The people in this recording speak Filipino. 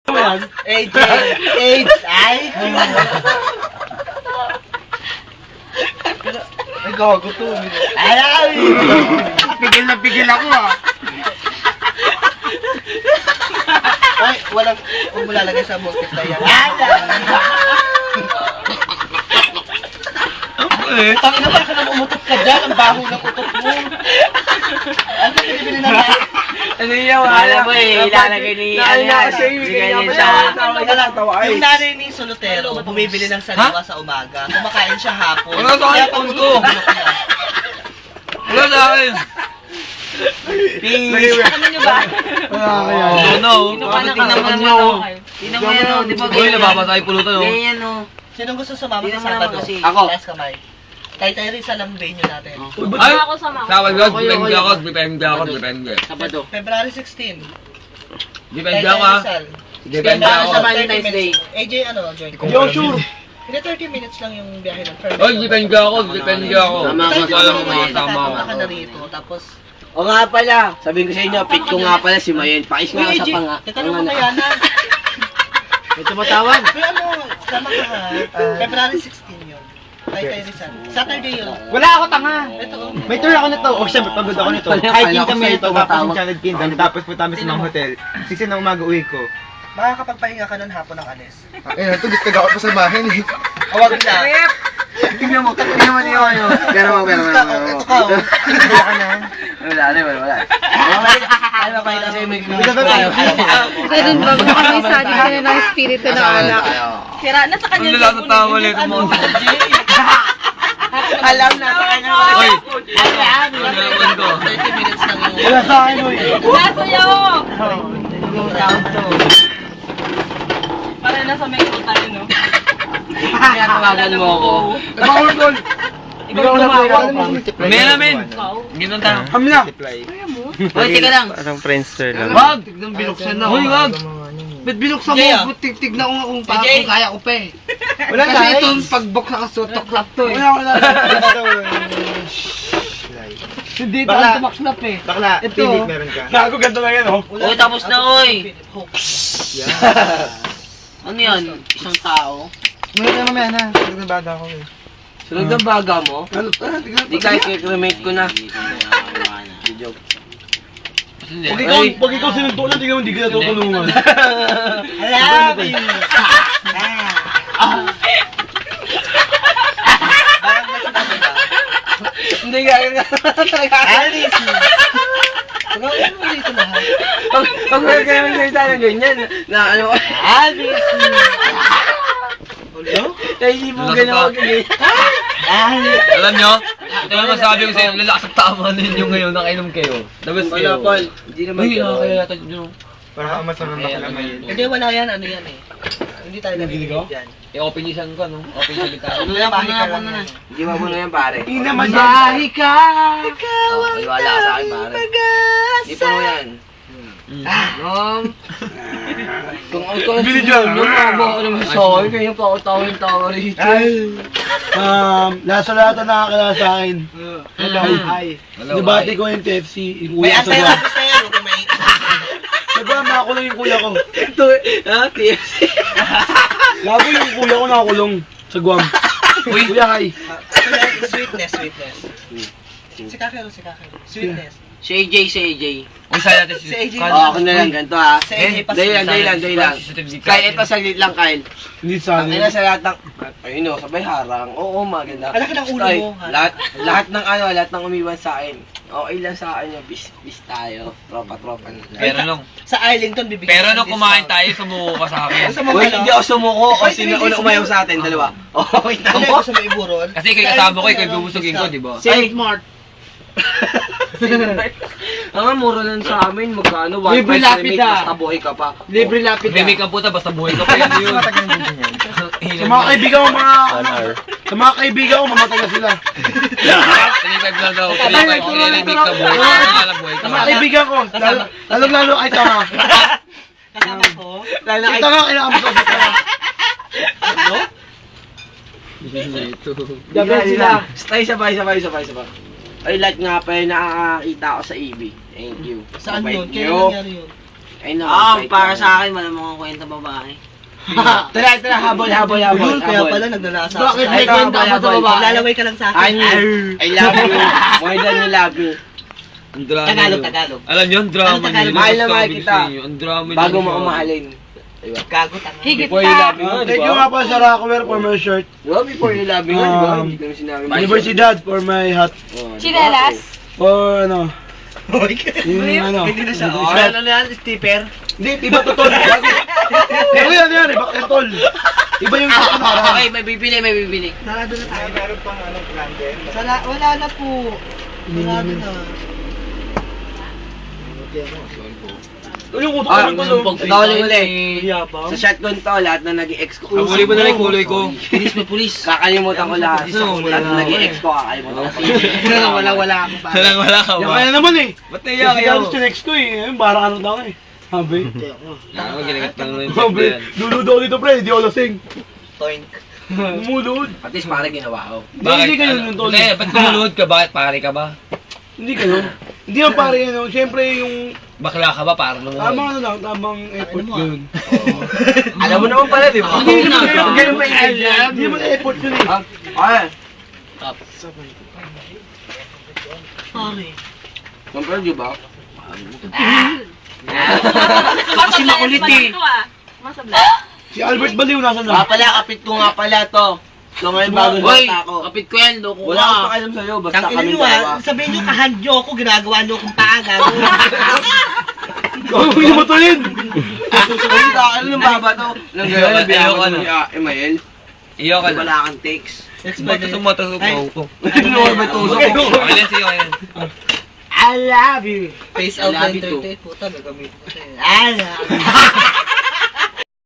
AJ, H-I-Q. Ay, gago to. Ay! Pigil na pigil ako Ay, huwag mo lalagay sa multiply yan. Tangina pa ka na umutot ka dyan, ang baho ng utot mo. Ano ba pinibili na yan? Ano yun? Alam mo ilalagay ni Yung nanay ni Solotero, bumibili ng saliwa sa umaga. Kumakain siya hapon. Wala sa akin, phone ko. Wala sa akin. Ano nyo ba? Tingnan mo naman. Tingnan mo yan o, di ba? Uy, nababasa yung pulutan o. Ganyan o. Sinong gusto sumama sa Hindi naman Sabado? kasi. Ako. Taas kamay. Kay Teresa lang venue natin. Ay! Sawag God, depende ako, depende ako, depende. Sabado. February 16. Depende ako ha. Depende Para ako. sa Valentine's Day. AJ, ano, join? Yo, sure. Hindi, 30 minutes lang yung biyahe ng Oy, depende ako, depende ako. Tama ka, Kala mo mga tama Punta ka ako. na rito, tapos... O nga pala, sabihin ko sa inyo, pick ko nga pala si Mayen. Pakis nga sa panga. Teka naman kaya na. May tumatawag. Pero ano, sama ka ha. February 16 yun. Kay Rizal. Saturday yun. Wala ako tanga. Ito. May tour ako nito. O siyempre, pagod ako nito. Hiking kami ito, tapos yung Channel Kingdom, tapos punta kami sa mga hotel. 6 na umaga uwi ko. Makakapagpahinga ka nun hapon ng alis. Ayun, ito gusto ako pa sa bahay eh. Awag na. Tingnan mo yun. Pero Ito ka, oh. Wala ka na. Wala. Ay, mapakita sa'yo may Ito ba tayo? Ganun ba? Baka may sabi ka na ng espiritu na anak. Sira na sa Ang lala sa tama ulit mo. Alam na sa kanya. Oy! Alam. Ano naman ko? 30 minutes lang yung... Wala sa akin, uy. Nasa iyo. Para nasa Mexico tayo, no? Kaya tawagan mo ako. Bawal gol. Ikaw ako na May namin! Ganun tayo. Kami na. Hoy, teka lang. Parang Friendster lang. Wag! Tignan binuksan na. Uy, wag! Ba't binuksan Jay, ah. mo? Tignan ko nga kung Hey, Jay. kaya ko pa eh. Wala Kasi guys. ito, pag-box na kasutok-lap to eh. Wala. Hindi ito ang tumakslap eh. Bakla, ito. Meron ka. Gago, ganito lang yan oh. Uy, tapos na, oy. Ano yan? Isang tao? Meron ka mamaya na. Sunod na baga ako eh. Sunod ang baga mo? Ano pa? Di kahit i-cremate ko na. Joke. Pag ikaw sinundo na, hindi ka natutulungan. Love you! Parang may sinabi ba? Hindi ka talaga. Alice! Gawin mo dito lahat. Pag meron kayo magsalita ng ganyan, na ano ko. Alice! Ulo? Hindi mo ganawa ganyan. Alam nyo? Ito yung masabi ko sa'yo, lalakas ang tama ninyo ngayon, nakainom kayo. Labas Wala, kayo. Paul. Hindi naman Uy, nakakaya yata dyan. Parang masama bakla yun. Hindi, wala yan. Ano yan eh. Hindi tayo nabibigay yan. I-open ko, no? Open nisan ka. Ano yan, puno na, puno na. Hindi mo puno yan, pare. Ina masahi ka! Ay, wala ka sa akin, pare. Hindi puno yan. Kung ako na sinunod, ako naman sa akin, kaya pa ako tawin-tawa rito. Lahat na nakakala sa akin. Hello, hi. Hello, Nabati hi. ko yung TFC, yung May kuya sa antay buwan. office na yan. Huwag may... Nagwama ako lang yung kuya ko. Ito, ha? TFC. Labo yung kuya ko nakakulong sa Guam. Kuya, hi. Sweetness. Si Kakero. Sweetness. Si AJ, si AJ. Uy, sa'yo natin Si AJ. Ako na lang, ganito ha. Si AJ pa Dahil lang. Kyle, ito saglit lang, Kyle. Hindi sa Ang ina sa lahat ng... Ayun o, sabay harang. Oo, maganda. Alaki ng ulo Ay, mo, ha? lahat ng umiwan sa akin. Okay lang sa akin yung bis tayo. Tropa na. Pero nung, Sa Arlington, bibigyan pero ka ng nung kumain discount. tayo, sumuko ka sa akin. Gusto mo Uy, ano? hindi ako sumuko. O Ay, sino hindi, una umayaw sa atin, dalawa. Oh, wait Hindi, lang. gusto mo iburon? Kasi kayo kasama ko, ikaw bubusugin ko, di ba? Ay, Smart. Ang mura lang sa amin, magkano? Libre lapid, ah. Basta buhay ka pa. Libre lapid May make up puta, basta buhay ka pa yan yun. Sa mga kaibigan ko, 1 hour. sa mga kaibigan ko, mamatay na sila. 25 lang daw, 25, make ka buhay ka. Buhay ka Sa mga kaibigan ko, lalo ay tanga. Kasama ko? Lalo Ay tanga, kailangan mo sa tanga. Gabi sila. Sabay. Ay, lahat nga pa yung nakakita ako sa EB. Thank you. Saan Mabait yun? Kailan niyo. nangyari yun? Ayun naman, Para sa akin, malamang ang kwenta babae. Tara, habol. Kaya pala naglalasa. Bakit may kwenta ka sa babae? Lalaway ka lang sa akin. I love you. More than you love me. Ang drama Tagalog, nyo. Tagalog. Alam nyo, ang drama Ano Tagalog? nyo. Mahal na Sabi mahal ko kita. sa inyo, Ang drama nyo. Bago mo umahalin. Gago tanga. Higit Before you pa. love me, di Thank you ba? nga pa sa Rockware for my shirt. Diba, before you love me, di ba? Hindi ko na sinabi. Universidad for my hat. Chinelas. For ano. Yung ano. Ano na yan, Stepper? Hindi, iba to tol. Ano yan, iba ka tol. Iba yung Okay, may bibili. Sarado na tayo. Meron pang ano, plan din. Wala na po. Sarado na. Yung utok Ah, ko to. ikaw ulit. Sa shotgun to, lahat na naging ex ko. Ang huli mo na lang kulay ko. Pulis. Kakalimutan ko lahat. Ano, Lahat na naging ex ko, kakalimutan ko. Wala ako pa. Wala ka Yung ba? kaya naman eh. Ba't Kasi naiyak kayo? galos to next ko eh. Ayun, parang ano daw eh. Sabi. Ako, ginagat lang na yung Sabi, yan. lulod ako dito pre, di ako lasing. Toink. Lumulod. At least parang ginawa ko. Hindi ganun yung tol. Hindi, ba't kumulod ka? Bakit pare ka ba? Hindi ganun. Hindi yung pare ano, syempre yung Bakla ka ba? Para tamang lumulod. ano lang, tamang effort yun. Alam mo naman pala, di ba? Hindi naman hindi naman effort yun eh. Ay, Pare. compare di ba? Kasi makulit eh. Si Albert Baliw nasa na? Kapit ko nga pala to. So ngayon bago Hoy, bata ko. kapit ko yan, loko Wala akong ka. pakialam sa'yo, basta Tangina kami nyo dalawa. Sabihin nyo, kahadyo ako, ginagawa nyo akong paaga. Huwag niyo matulin! Ay, ano nung baba to? Nang gano'n, Ayoko binawa na. ni Emael. Iyo ka na. Wala kang takes. Tumatasok ko. Ano naman ba tusok ko? Okay lang, sige, okay lang. I love you. Face out I love you too. entertain. Puta, gagamitin ko sa'yo. I love you.